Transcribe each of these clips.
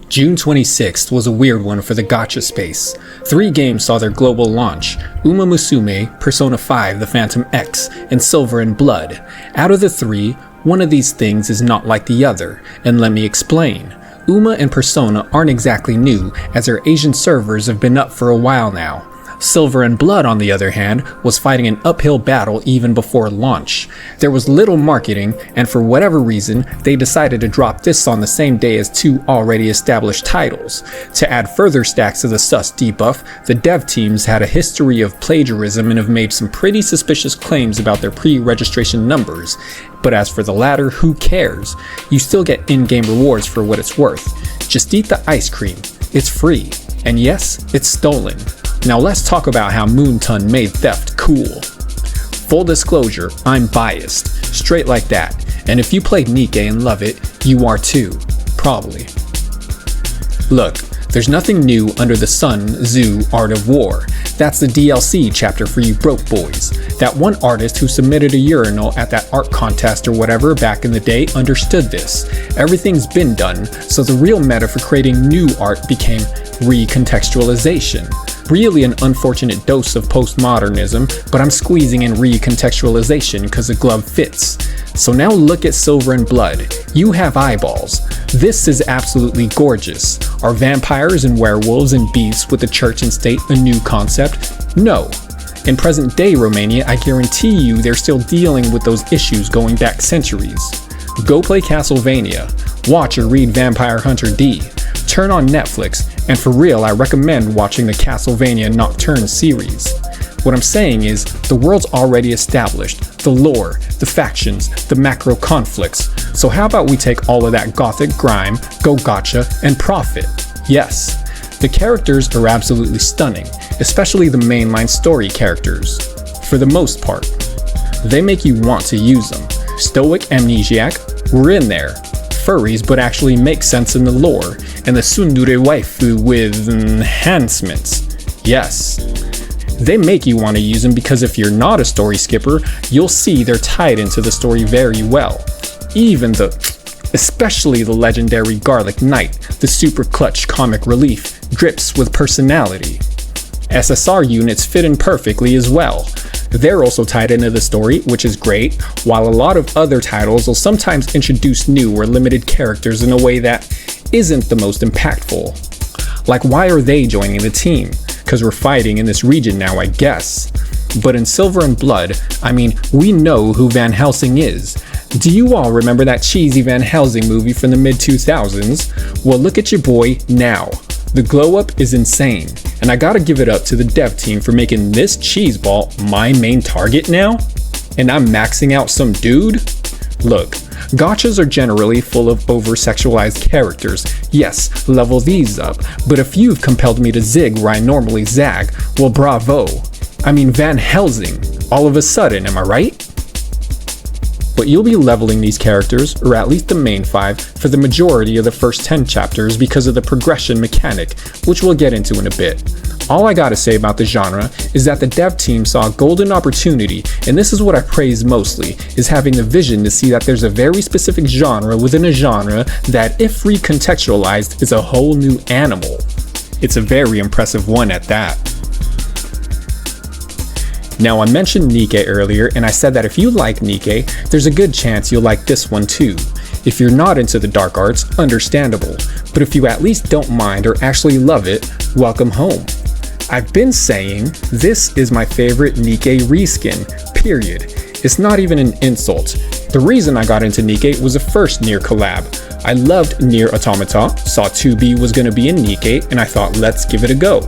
June 26th was a weird one for the Gacha space. 3 games saw their global launch: Uma Musume, Persona 5 The Phantom X, and Silverandblood. Out of the 3, one of these things is not like the other, and let me explain. Uma and Persona aren't exactly new, as their Asian servers have been up for a while now. Silverandblood, on the other hand, was fighting an uphill battle even before launch. There was little marketing, and for whatever reason, they decided to drop this on the same day as 2 already established titles. To add further stacks to the sus debuff, the dev teams had a history of plagiarism and have made some pretty suspicious claims about their pre-registration numbers. But as for the latter, who cares? You still get in-game rewards for what it's worth. Just eat the ice cream. It's free. And yes, it's stolen. Now let's talk about how Moonton made theft cool. Full disclosure, I'm biased. Straight like that. And if you played Nikke and love it, you are too. Probably. Look, there's nothing new under the sun, Zoo, Art of War. That's the DLC chapter for you broke boys. That one artist who submitted a urinal at that art contest or whatever back in the day understood this. Everything's been done, so the real meta for creating new art became recontextualization. Really an unfortunate dose of postmodernism, but I'm squeezing in recontextualization because the glove fits. So now look at Silverandblood. You have eyeballs. This is absolutely gorgeous. Are vampires and werewolves and beasts with the church and state a new concept? No. In present day Romania, I guarantee you they're still dealing with those issues going back centuries. Go play Castlevania. Watch or read Vampire Hunter D. Turn on Netflix, and for real I recommend watching the Castlevania Nocturne series. What I'm saying is, the world's already established, the lore, the factions, the macro conflicts, so how about we take all of that gothic grime, go gacha, and profit? Yes, the characters are absolutely stunning, especially the mainline story characters. For the most part, they make you want to use them. Stoic Amnesiac, we're in there. Furries but actually make sense in the lore, and the tsundere waifu with enhancements. Yes. They make you want to use them because if you're not a story skipper, you'll see they're tied into the story very well. Especially the legendary Garlic Knight, the super clutch comic relief, drips with personality. SSR units fit in perfectly as well. They're also tied into the story, which is great, while a lot of other titles will sometimes introduce new or limited characters in a way that isn't the most impactful. Like, why are they joining the team? Because we're fighting in this region now, I guess. But in Silverandblood, I mean, we know who Van Helsing is. Do you all remember that cheesy Van Helsing movie from the mid-2000s? Well, look at your boy now. The glow up is insane, and I gotta give it up to the dev team for making this cheeseball my main target now? And I'm maxing out some dude? Look, gachas are generally full of over-sexualized characters. Yes, level these up, but if you've compelled me to zig where I normally zag, well bravo. I mean Van Helsing, all of a sudden, am I right? But you'll be leveling these characters, or at least the main 5, for the majority of the first 10 chapters because of the progression mechanic, which we'll get into in a bit. All I gotta say about the genre is that the dev team saw a golden opportunity, and this is what I praise mostly, is having the vision to see that there's a very specific genre within a genre that, if recontextualized, is a whole new animal. It's a very impressive one at that. Now, I mentioned Nikke earlier, and I said that if you like Nikke, there's a good chance you'll like this one too. If you're not into the dark arts, understandable, but if you at least don't mind or actually love it, welcome home. I've been saying this is my favorite Nikke reskin, period. It's not even an insult. The reason I got into Nikke was a first Nier collab. I loved Nier Automata, saw 2B was gonna be in Nikke, and I thought let's give it a go.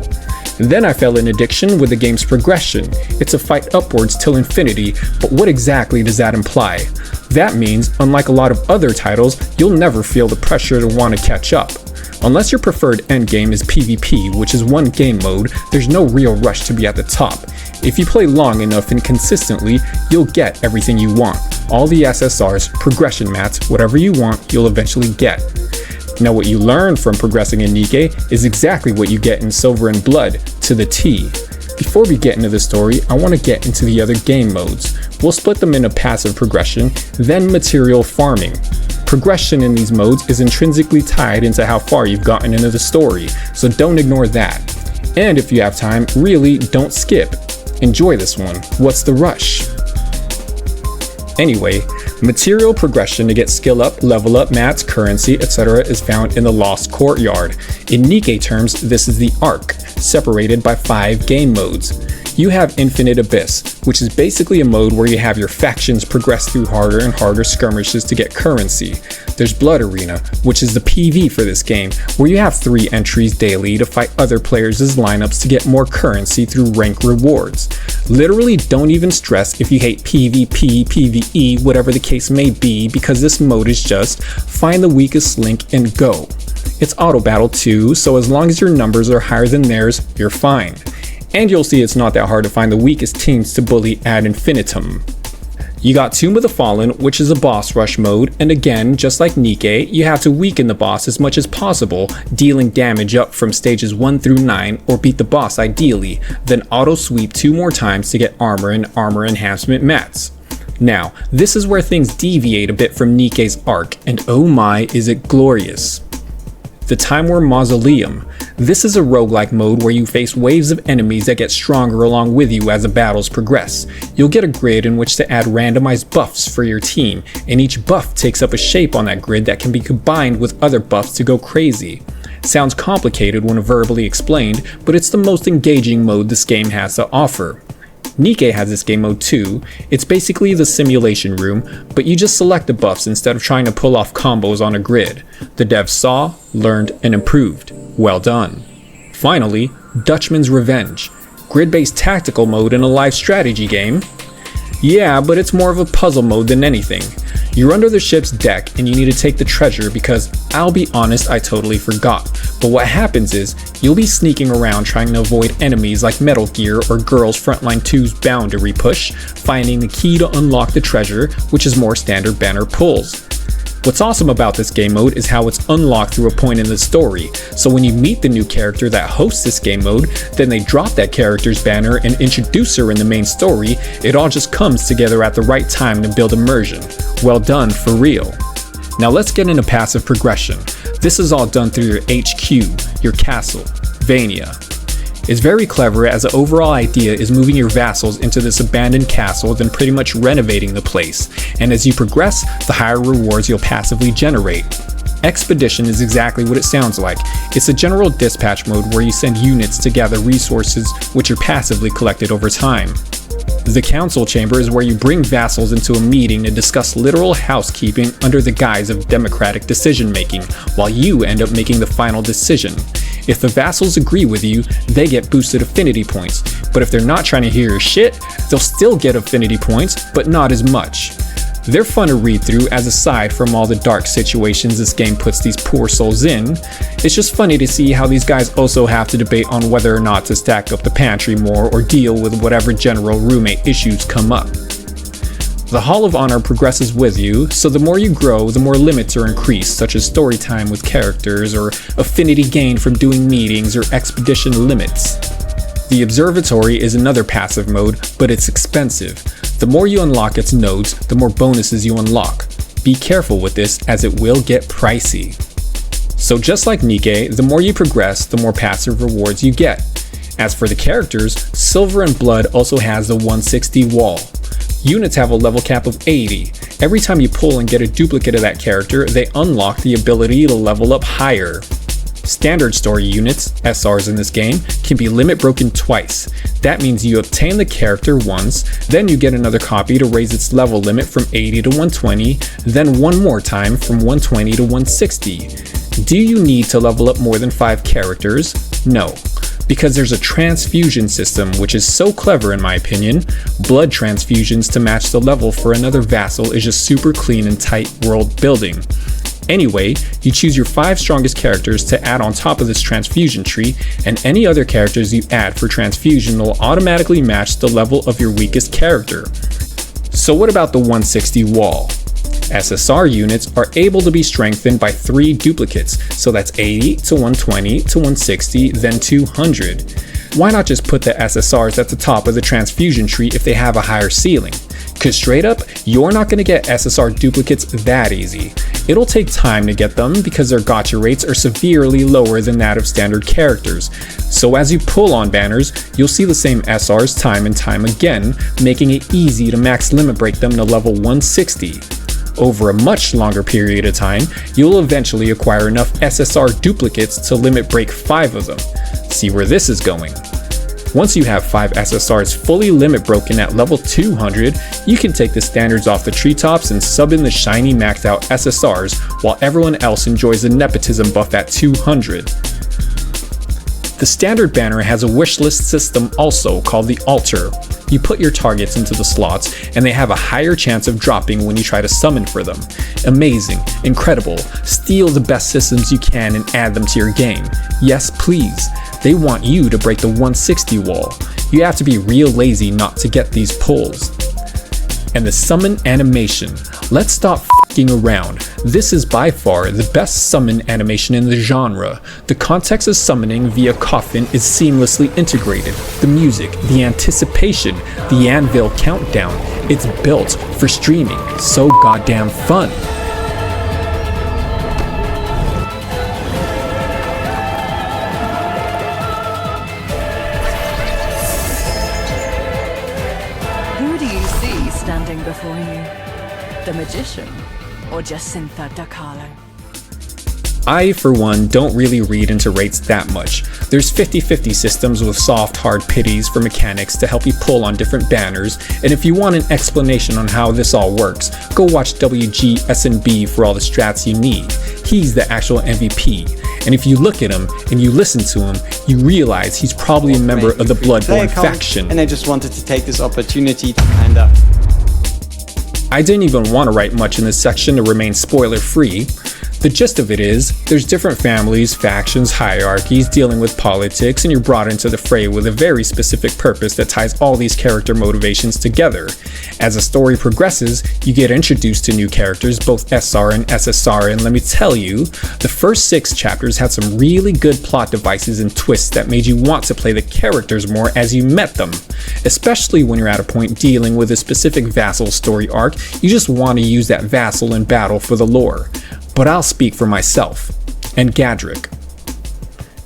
Then I fell in addiction with the game's progression. It's a fight upwards till infinity, but what exactly does that imply? That means, unlike a lot of other titles, you'll never feel the pressure to want to catch up. Unless your preferred endgame is PvP, which is one game mode, there's no real rush to be at the top. If you play long enough and consistently, you'll get everything you want. All the SSRs, progression mats, whatever you want, you'll eventually get. Now what you learn from progressing in Nikke is exactly what you get in Silverandblood, to the T. Before we get into the story, I want to get into the other game modes. We'll split them into passive progression, then material farming. Progression in these modes is intrinsically tied into how far you've gotten into the story, so don't ignore that. And if you have time, really don't skip. Enjoy this one. What's the rush? Anyway, material progression to get skill up, level up, mats, currency, etc. is found in the Lost Courtyard. In Nikke terms, this is the Arc, separated by 5 game modes. You have Infinite Abyss, which is basically a mode where you have your factions progress through harder and harder skirmishes to get currency. There's Blood Arena, which is the PV for this game, where you have 3 entries daily to fight other players' lineups to get more currency through rank rewards. Literally don't even stress if you hate PvP, PvE, whatever the case may be, because this mode is just find the weakest link and go. It's auto battle too, so as long as your numbers are higher than theirs, you're fine. And you'll see it's not that hard to find the weakest teams to bully ad infinitum. You got Tomb of the Fallen, which is a boss rush mode, and again, just like Nikke, you have to weaken the boss as much as possible, dealing damage up from stages 1 through 9, or beat the boss ideally, then auto sweep 2 more times to get armor and armor enhancement mats. Now, this is where things deviate a bit from Nikke's Arc, and oh my, is it glorious. The Time War Mausoleum. This is a roguelike mode where you face waves of enemies that get stronger along with you as the battles progress. You'll get a grid in which to add randomized buffs for your team, and each buff takes up a shape on that grid that can be combined with other buffs to go crazy. Sounds complicated when verbally explained, but it's the most engaging mode this game has to offer. Nikke has this game mode too. It's basically the simulation room, but you just select the buffs instead of trying to pull off combos on a grid. The devs saw, learned, and improved. Well done. Finally, Dutchman's Revenge. Grid-based tactical mode in a live strategy game? Yeah, but it's more of a puzzle mode than anything. You're under the ship's deck and you need to take the treasure because, I'll be honest, I totally forgot. But what happens is, you'll be sneaking around trying to avoid enemies like Metal Gear or Girls Frontline 2's boundary push, finding the key to unlock the treasure, which is more standard banner pulls. What's awesome about this game mode is how it's unlocked through a point in the story, so when you meet the new character that hosts this game mode, then they drop that character's banner and introduce her in the main story. It all just comes together at the right time to build immersion. Well done, for real. Now let's get into passive progression. This is all done through your HQ, your castle, Vania. It's very clever as the overall idea is moving your vassals into this abandoned castle, then pretty much renovating the place, and as you progress, the higher rewards you'll passively generate. Expedition is exactly what it sounds like. It's a general dispatch mode where you send units to gather resources which are passively collected over time. The council chamber is where you bring vassals into a meeting to discuss literal housekeeping under the guise of democratic decision making, while you end up making the final decision. If the vassals agree with you, they get boosted affinity points, but if they're not trying to hear your shit, they'll still get affinity points, but not as much. They're fun to read through, as aside from all the dark situations this game puts these poor souls in, it's just funny to see how these guys also have to debate on whether or not to stack up the pantry more or deal with whatever general roommate issues come up. The Hall of Honor progresses with you, so the more you grow, the more limits are increased, such as story time with characters, or affinity gained from doing meetings, or expedition limits. The Observatory is another passive mode, but it's expensive. The more you unlock its nodes, the more bonuses you unlock. Be careful with this, as it will get pricey. So just like Nikke, the more you progress, the more passive rewards you get. As for the characters, Silverandblood also has the 160 wall. Units have a level cap of 80. Every time you pull and get a duplicate of that character, they unlock the ability to level up higher. Standard story units, SRs in this game, can be limit broken twice. That means you obtain the character once, then you get another copy to raise its level limit from 80 to 120, then one more time from 120 to 160. Do you need to level up more than 5 characters? No. Because there's a transfusion system which is so clever in my opinion. Blood transfusions to match the level for another vassal is just super clean and tight world building. Anyway, you choose your 5 strongest characters to add on top of this transfusion tree, and any other characters you add for transfusion will automatically match the level of your weakest character. So what about the 160 wall? SSR units are able to be strengthened by 3 duplicates, so that's 80 to 120 to 160, then 200. Why not just put the SSRs at the top of the transfusion tree if they have a higher ceiling? Cause straight up, you're not gonna get SSR duplicates that easy. It'll take time to get them because their gacha rates are severely lower than that of standard characters. So as you pull on banners, you'll see the same SRs time and time again, making it easy to max limit break them to level 160. Over a much longer period of time, you'll eventually acquire enough SSR duplicates to limit break 5 of them. See where this is going. Once you have 5 SSRs fully limit broken at level 200, you can take the standards off the treetops and sub in the shiny maxed out SSRs while everyone else enjoys the nepotism buff at 200. The standard banner has a wishlist system also called the altar. You put your targets into the slots and they have a higher chance of dropping when you try to summon for them. Amazing, incredible, steal the best systems you can and add them to your game. Yes please, they want you to break the 160 wall. You have to be real lazy not to get these pulls. And the summon animation. Let's stop f***ing around. This is by far the best summon animation in the genre. The context of summoning via coffin is seamlessly integrated. The music, the anticipation, the anvil countdown. It's built for streaming. So goddamn fun. Who do you see standing before you? The magician or Jacinta da Carlo? I, for one, don't really read into rates that much. There's 50-50 systems with soft, hard pities for mechanics to help you pull on different banners, and if you want an explanation on how this all works, go watch WGSNB for all the strats you need. He's the actual MVP, and if you look at him and you listen to him, you realize he's probably a member of the Bloodborne faction. And I just wanted to take this opportunity to kinda... I didn't even want to write much in this section to remain spoiler-free. The gist of it is, there's different families, factions, hierarchies dealing with politics, and you're brought into the fray with a very specific purpose that ties all these character motivations together. As the story progresses, you get introduced to new characters, both SR and SSR, and let me tell you, the first 6 chapters had some really good plot devices and twists that made you want to play the characters more as you met them. Especially when you're at a point dealing with a specific vassal story arc, you just want to use that vassal in battle for the lore. But I'll speak for myself, and Gadrick.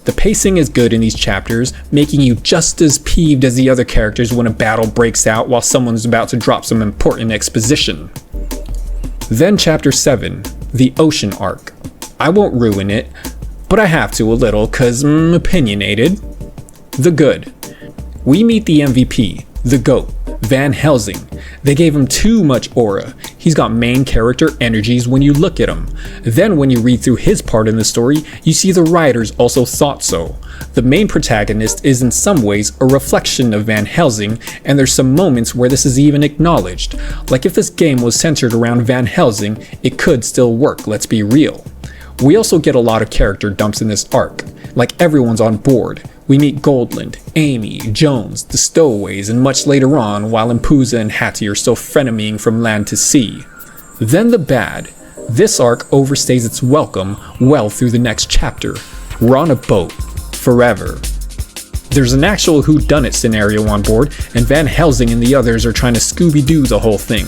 The pacing is good in these chapters, making you just as peeved as the other characters when a battle breaks out while someone's about to drop some important exposition. Then chapter 7, the Ocean Arc. I won't ruin it, but I have to a little cause I'm opinionated. The Good. We meet the MVP, the GOAT, Van Helsing. They gave him too much aura. He's got main character energies when you look at him. Then when you read through his part in the story, you see the writers also thought so. The main protagonist is in some ways a reflection of Van Helsing, and there's some moments where this is even acknowledged. Like if this game was centered around Van Helsing, it could still work, let's be real. We also get a lot of character dumps in this arc. Like everyone's on board. We meet Goldland, Amy, Jones, the Stowaways, and much later on while Impuza and Hattie are still frenemying from land to sea. Then the bad. This arc overstays its welcome well through the next chapter. We're on a boat. Forever. There's an actual whodunit scenario on board, and Van Helsing and the others are trying to Scooby-Doo the whole thing.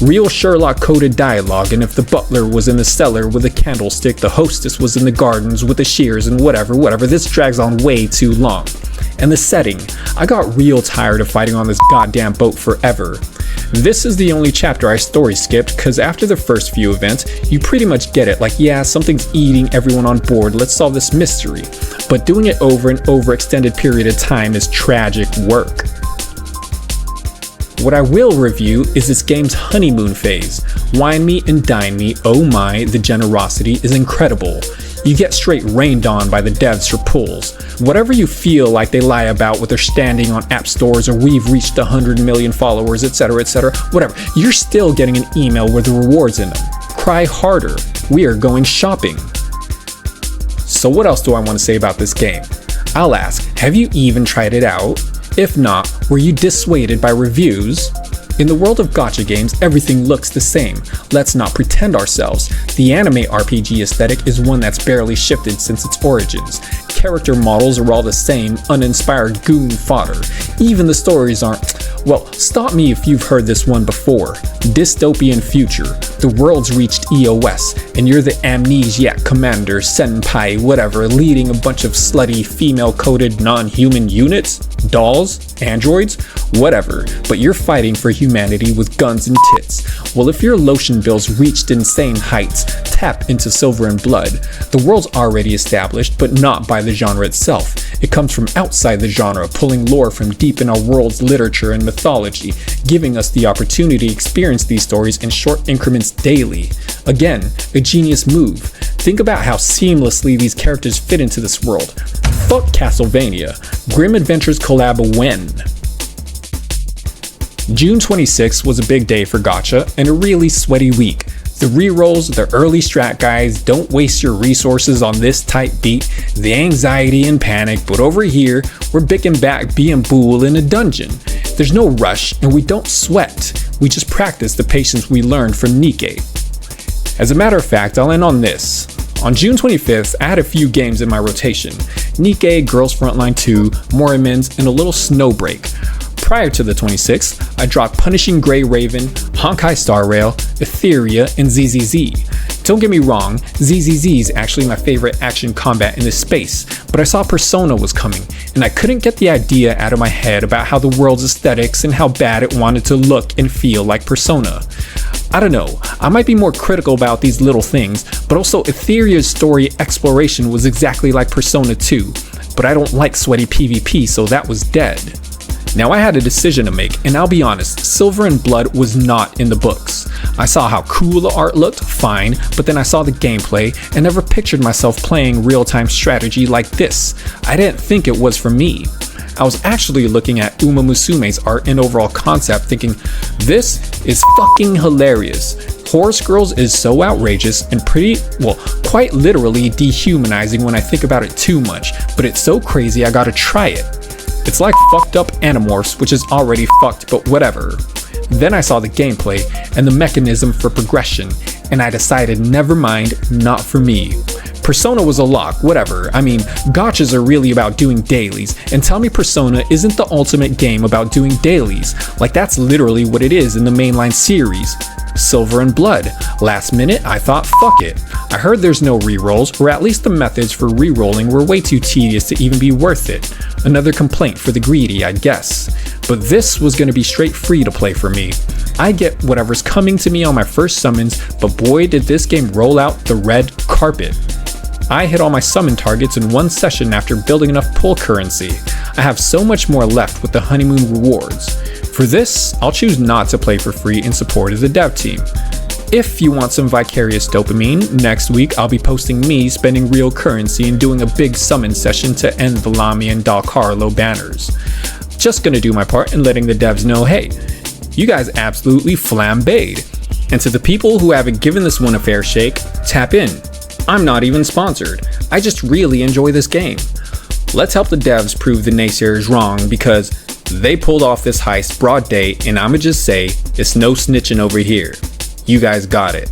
Real Sherlock-coded dialogue, and if the butler was in the cellar with a candlestick, the hostess was in the gardens with the shears and whatever, this drags on way too long. And the setting, I got real tired of fighting on this goddamn boat forever. This is the only chapter I story skipped, cause after the first few events, you pretty much get it, like yeah, something's eating everyone on board, let's solve this mystery. But doing it over and over extended period of time is tragic work. What I will review is this game's honeymoon phase. Wine me and dine me, oh my, the generosity is incredible. You get straight rained on by the devs for pulls. Whatever you feel like they lie about with their standing on app stores or we've reached 100 million followers, etc, whatever, you're still getting an email with the rewards in them. Cry harder, we are going shopping. So what else do I want to say about this game? I'll ask, have you even tried it out? If not, were you dissuaded by reviews? In the world of gacha games, everything looks the same. Let's not pretend ourselves. The anime RPG aesthetic is one that's barely shifted since its origins. Character models are all the same, uninspired goon fodder. Even the stories aren't... Well, stop me if you've heard this one before. Dystopian future. The world's reached EOS, and you're the amnesiac commander, senpai, whatever, leading a bunch of slutty, female-coded, non-human units? Dolls? Androids? Whatever, but you're fighting for humanity with guns and tits. Well, if your lotion bills reached insane heights, tap into Silverandblood. The world's already established, but not by the genre itself. It comes from outside the genre, pulling lore from deep in our world's literature and mythology, giving us the opportunity to experience these stories in short increments daily. Again, a genius move. Think about how seamlessly these characters fit into this world. Fuck Castlevania. Grim Adventures collab when? June 26th was a big day for Gacha and a really sweaty week. The rerolls, the early strat guides, don't waste your resources on this tight beat, the anxiety and panic, but over here, we're bicking back being Bool in a dungeon. There's no rush and we don't sweat, we just practice the patience we learned from Nikke. As a matter of fact, I'll end on this. On June 25th, I had a few games in my rotation. Nikke, Girls Frontline 2, Morimans, and a little Snowbreak. Prior to the 26th, I dropped Punishing Grey Raven, Honkai Star Rail, Etheria, and ZZZ. Don't get me wrong, ZZZ is actually my favorite action combat in this space, but I saw Persona was coming, and I couldn't get the idea out of my head about how the world's aesthetics and how bad it wanted to look and feel like Persona. I don't know, I might be more critical about these little things, but also Etheria's story exploration was exactly like Persona 2, but I don't like sweaty PvP, so that was dead. Now I had a decision to make, and I'll be honest, Silverandblood was not in the books. I saw how cool the art looked, fine, but then I saw the gameplay and never pictured myself playing real-time strategy like this. I didn't think it was for me. I was actually looking at Uma Musume's art and overall concept thinking, this is fucking hilarious. Horse Girls is so outrageous and quite literally dehumanizing when I think about it too much, but it's so crazy I gotta try it. It's like fucked up Animorphs, which is already fucked, but whatever. Then I saw the gameplay and the mechanism for progression, and I decided never mind, not for me. Persona was a lock, whatever. I mean, gachas are really about doing dailies, and tell me Persona isn't the ultimate game about doing dailies. Like that's literally what it is in the mainline series. Silverandblood. Last minute, I thought fuck it. I heard there's no rerolls, or at least the methods for rerolling were way too tedious to even be worth it. Another complaint for the greedy, I guess. But this was gonna be straight free to play for me. I get whatever's coming to me on my first summons, but boy did this game roll out the red carpet. I hit all my summon targets in one session after building enough pull currency. I have so much more left with the honeymoon rewards. For this, I'll choose not to play for free in support of the dev team. If you want some vicarious dopamine, next week I'll be posting me spending real currency and doing a big summon session to end the Lamy and Dal Carlo banners. Just gonna do my part in letting the devs know, hey, you guys absolutely flambéed. And to the people who haven't given this one a fair shake, tap in. I'm not even sponsored. I just really enjoy this game. Let's help the devs prove the naysayers wrong because they pulled off this heist broad day and I'ma just say, it's no snitching over here. You guys got it.